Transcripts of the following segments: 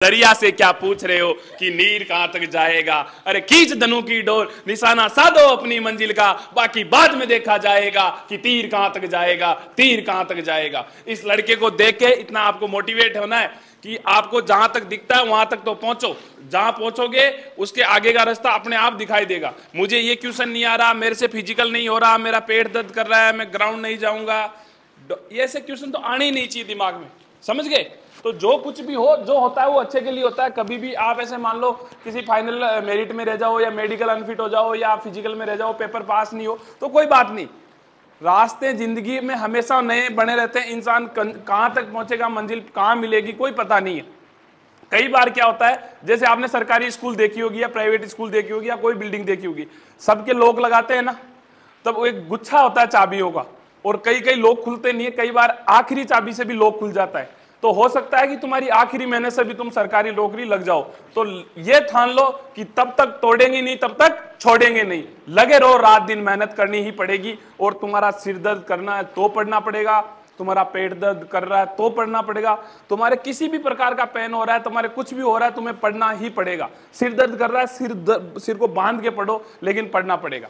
दरिया से क्या पूछ रहे हो कि नीर कहां तक जाएगा। अरे खींच धनु की डोर, निशाना साधो अपनी मंजिल का, बाकी बाद में देखा जाएगा कि तीर कहां तक जाएगा, तीर कहां तक जाएगा। इस लड़के को देख के इतना आपको मोटिवेट होना है कि आपको जहां तक दिखता है वहां तक तो पहुंचो, जहां पहुंचोगे उसके आगे का रास्ता अपने आप दिखाई देगा। मुझे ये क्वेश्चन नहीं आ रहा, मेरे से फिजिकल नहीं हो रहा, मेरा पेट दर्द कर रहा है, मैं ग्राउंड नहीं जाऊंगा, ये ऐसे क्वेश्चन तो आने ही नहीं चाहिए दिमाग में, समझ गए। तो जो कुछ भी हो, जो होता है वो अच्छे के लिए होता है। कभी भी आप ऐसे मान लो किसी फाइनल मेरिट में रह जाओ या मेडिकल अनफिट हो जाओ या फिजिकल में रह जाओ, पेपर पास नहीं हो तो कोई बात नहीं, रास्ते जिंदगी में हमेशा नए बने रहते हैं। इंसान कहां तक पहुंचेगा, मंजिल कहां मिलेगी, कोई पता नहीं है। कई बार क्या होता है, जैसे आपने सरकारी स्कूल देखी होगी या प्राइवेट स्कूल देखी होगी या कोई बिल्डिंग देखी होगी, सबके लोग लगाते हैं ना, तब वो एक गुच्छा होता है चाबियों का, और कई कई लोग खुलते नहीं है, कई बार आखिरी चाबी से भी लोग खुल जाता है। तो हो सकता है कि तुम्हारी आखिरी महीने से भी तुम सरकारी नौकरी लग जाओ, तो ये ठान लो कि तब तक तोड़ेंगे नहीं, तब तक छोड़ेंगे नहीं, लगे रहो, रात दिन मेहनत करनी ही पड़ेगी। और तुम्हारा सिर दर्द करना है तो पढ़ना पड़ेगा, तुम्हारा पेट दर्द कर रहा है तो पढ़ना पड़ेगा, तुम्हारे किसी भी प्रकार का पेन हो रहा है, तुम्हारे कुछ भी हो रहा है, तुम्हें पढ़ना ही पड़ेगा। सिर दर्द कर रहा है, सिर को बांध के पढ़ो, लेकिन पढ़ना पड़ेगा।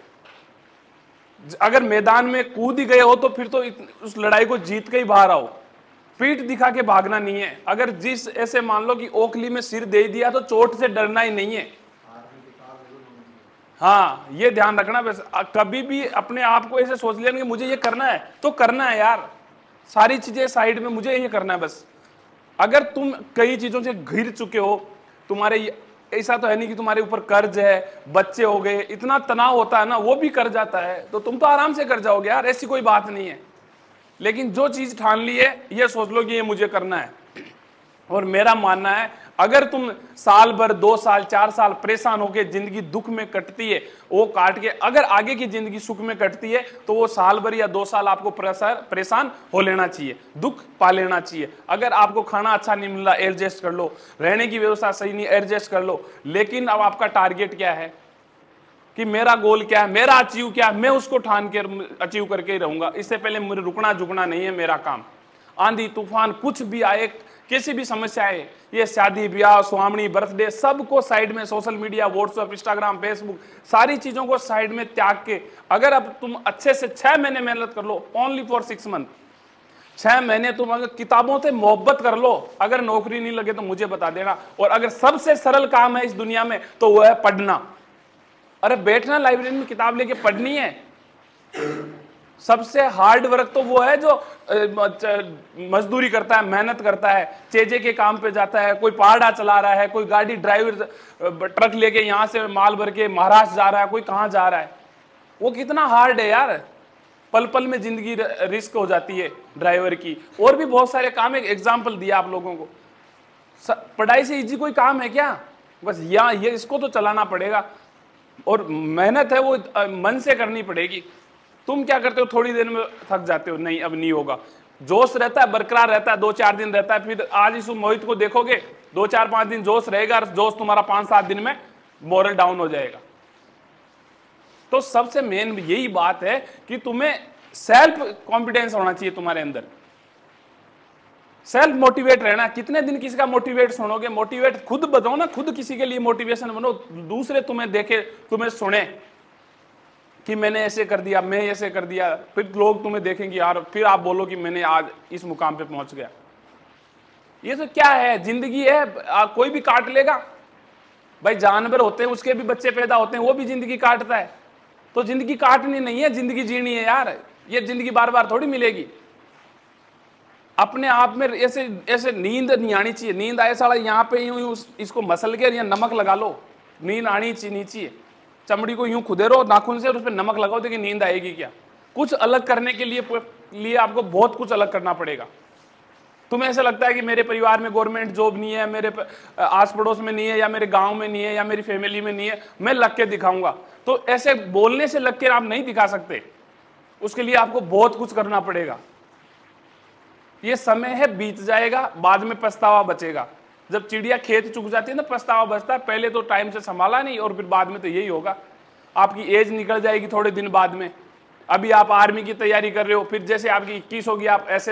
अगर मैदान में कूद ही गए हो तो फिर तो उस लड़ाई को जीत के ही बाहर आओ, पीठ दिखा के भागना नहीं है। अगर जिस ऐसे मान लो कि ओखली में सिर दे दिया तो चोट से डरना ही नहीं है। हाँ, ये ध्यान रखना। बस कभी भी अपने आप को ऐसे सोच लेना कि मुझे ये करना है तो करना है यार, सारी चीजें साइड में, मुझे ये करना है बस। अगर तुम कई चीजों से घिर चुके हो, तुम्हारे ऐसा तो है नहीं कि तुम्हारे ऊपर कर्ज है, बच्चे हो गए, इतना तनाव होता है ना, वो भी कर जाता है, तो तुम तो आराम से कर जाओगे यार, ऐसी कोई बात नहीं है। लेकिन जो चीज ठान ली है, ये सोच लो कि ये मुझे करना है। और मेरा मानना है, अगर तुम साल भर, 2 साल, 4 साल परेशान होकर जिंदगी दुख में कटती है, वो काट के अगर आगे की जिंदगी सुख में कटती है, तो वो साल भर या 2 साल आपको परेशान हो लेना चाहिए, दुख पा लेना चाहिए। अगर आपको खाना अच्छा नहीं मिल रहा, एडजस्ट कर लो, रहने की व्यवस्था सही नहीं, एडजस्ट कर लो। लेकिन अब आपका टारगेट क्या है कि मेरा गोल क्या है, मेरा अचीव क्या है, मैं उसको ठान के अचीव करके ही रहूंगा। इससे पहले मुझे रुकना झुकना नहीं है मेरा काम। आंधी तूफान कुछ भी आए, किसी भी समस्या आए, ये शादी ब्याह, स्वामणी, बर्थडे, सबको साइड में, social media, WhatsApp, Instagram, Facebook, सारी चीजों को साइड में त्याग के, अगर अब तुम अच्छे से 6 महीने मेहनत कर लो, ओनली फॉर 6 मंथ, 6 महीने तुम अगर किताबों से मोहब्बत कर लो, अगर नौकरी नहीं लगे तो मुझे बता देना। और अगर सबसे सरल काम है इस दुनिया में तो वो है पढ़ना। अरे बैठना लाइब्रेरी में किताब लेके पढ़नी है। सबसे हार्ड वर्क तो वो है जो मजदूरी करता है, मेहनत करता है, चेजे के काम पे जाता है, कोई पहाड़ा चला रहा है, कोई गाड़ी ड्राइवर ट्रक लेके यहां से माल भर के महाराष्ट्र जा रहा है, कोई कहां जा रहा है। वो कितना हार्ड है यार, पल पल में जिंदगी रिस्क हो जाती है ड्राइवर की। और भी बहुत सारे काम है, एग्जाम्पल दिया आप लोगों को। पढ़ाई से इजी कोई काम है क्या? बस यहाँ ये इसको तो चलाना पड़ेगा, और मेहनत है वो मन से करनी पड़ेगी। तुम क्या करते हो, थोड़ी देर में थक जाते हो, नहीं अब नहीं होगा। जोश रहता है, बरकरार रहता है, 2-4 दिन रहता है, फिर आज इस मोहित को देखोगे 2-4-5 दिन जोश रहेगा, जोश तुम्हारा 5-7 दिन में मोरल डाउन हो जाएगा। तो सबसे मेन यही बात है कि तुम्हें सेल्फ कॉन्फिडेंस होना चाहिए तुम्हारे अंदर, सेल्फ मोटिवेट रहना। कितने दिन किसी का मोटिवेट सुनोगे? मोटिवेट खुद बताओ ना, खुद किसी के लिए मोटिवेशन बनो, दूसरे तुम्हें देखे, तुम्हें सुने कि मैंने ऐसे कर दिया, मैं ऐसे कर दिया, फिर लोग तुम्हें देखेंगे यार, फिर आप बोलो कि मैंने आज इस मुकाम पे पहुंच गया। ये तो क्या है, जिंदगी है, कोई भी काट लेगा भाई। जानवर होते हैं, उसके भी बच्चे पैदा होते हैं, वो भी जिंदगी काटता है। तो जिंदगी काटनी नहीं है, जिंदगी जीनी है यार। ये जिंदगी बार बार थोड़ी मिलेगी। अपने आप में ऐसे ऐसे नींद नहीं आनी चाहिए। नींद आए साला यहाँ पे यूं इसको मसल के या नमक लगा लो, नींद आनी चाहिए। चमड़ी को यूं खुदे रहो नाखून से और उस पर नमक लगाओ, देखिए नींद आएगी क्या? कुछ अलग करने के लिए आपको बहुत कुछ अलग करना पड़ेगा। तुम्हें ऐसा लगता है कि मेरे परिवार में गवर्नमेंट जॉब नहीं है, मेरे आस पड़ोस में नहीं है, या मेरे गांव में नहीं है, या मेरी फैमिली में नहीं है, मैं लग के दिखाऊंगा। तो ऐसे बोलने से लग के आप नहीं दिखा सकते, उसके लिए आपको बहुत कुछ करना पड़ेगा। ये समय है, बीत जाएगा, बाद में पछतावा बचेगा। जब चिड़िया खेत चुग जाती है ना, पछतावा बचता है। पहले तो टाइम से संभाला नहीं, और फिर बाद में तो यही होगा। आपकी एज निकल जाएगी थोड़े दिन बाद में। अभी आप आर्मी की तैयारी कर रहे हो, फिर जैसे आपकी 21 होगी, आप ऐसे